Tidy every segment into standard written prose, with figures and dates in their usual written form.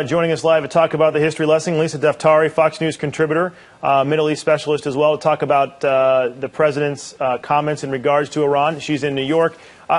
Joining us live to talk about the history lesson, Lisa Daftari, Fox News contributor, Middle East specialist as well, to talk about the president's comments in regards to Iran. She's in New York.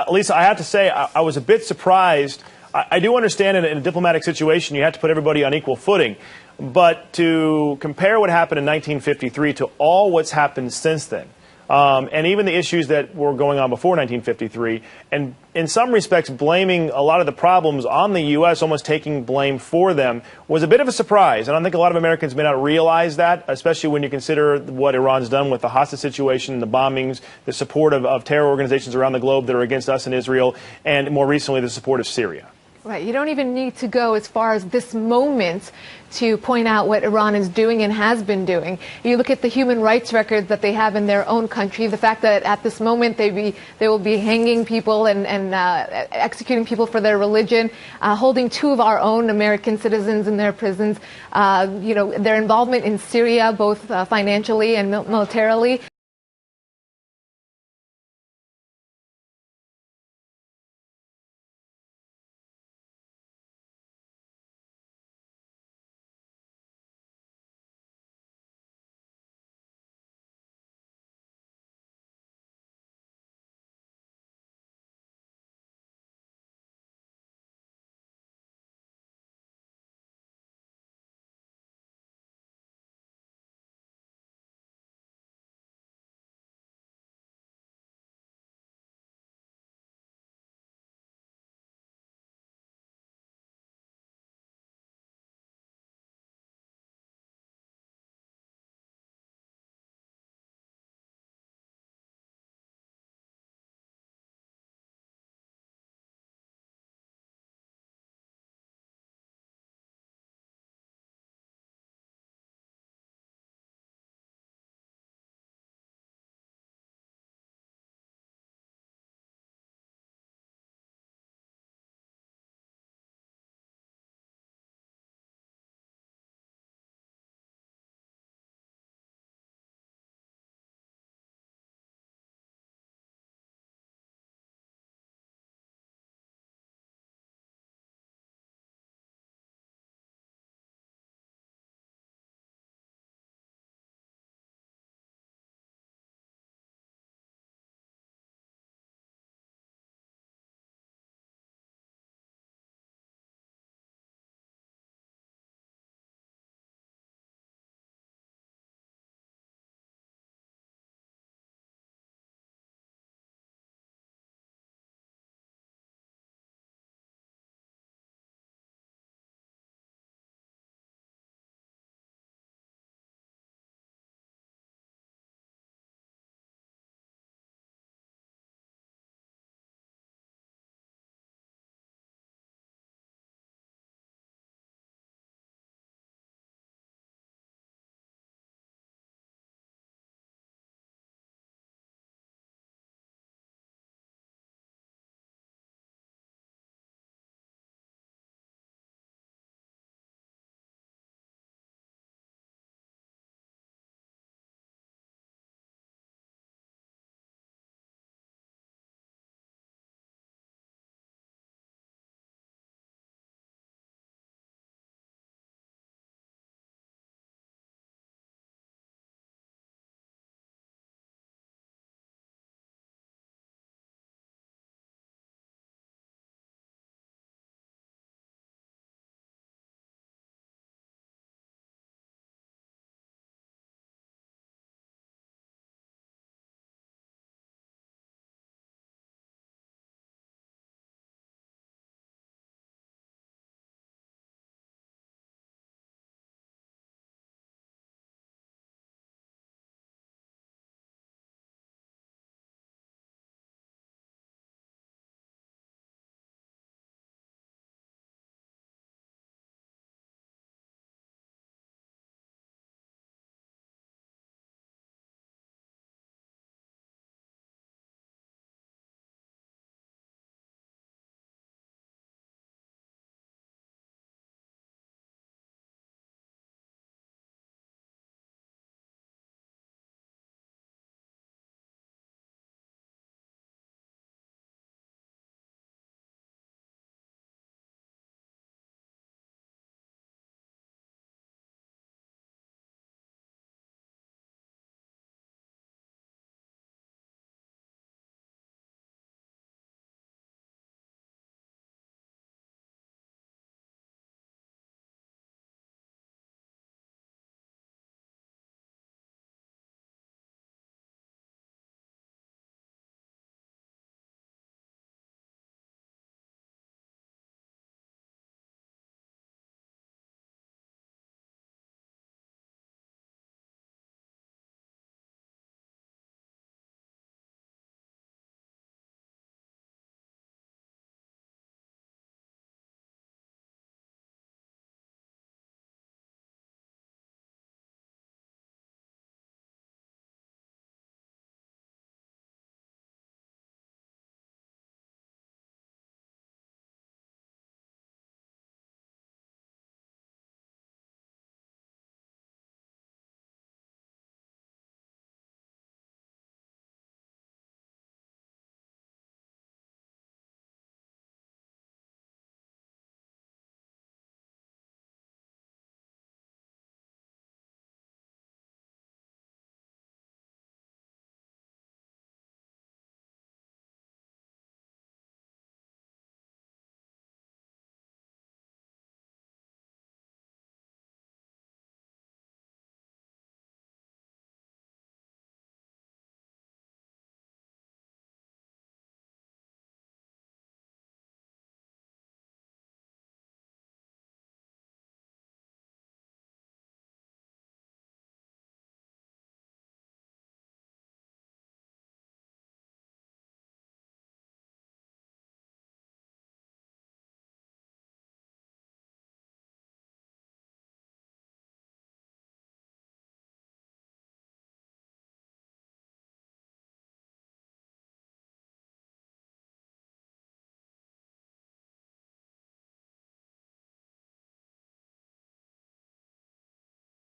Lisa, I have to say, I was a bit surprised. I do understand in a diplomatic situation you have to put everybody on equal footing. But to compare what happened in 1953 to all what's happened since then, and even the issues that were going on before 1953, and in some respects blaming a lot of the problems on the U.S., almost taking blame for them, was a bit of a surprise. And I don't think a lot of Americans may not realize that, especially when you consider what Iran's done with the hostage situation, the bombings, the support of terror organizations around the globe that are against us in Israel, and more recently the support of Syria. Right. You don't even need to go as far as this moment to point out what Iran is doing and has been doing. You look at the human rights records that they have in their own country, the fact that at this moment they will be hanging people and executing people for their religion, holding 2 of our own American citizens in their prisons, their involvement in Syria, both financially and militarily.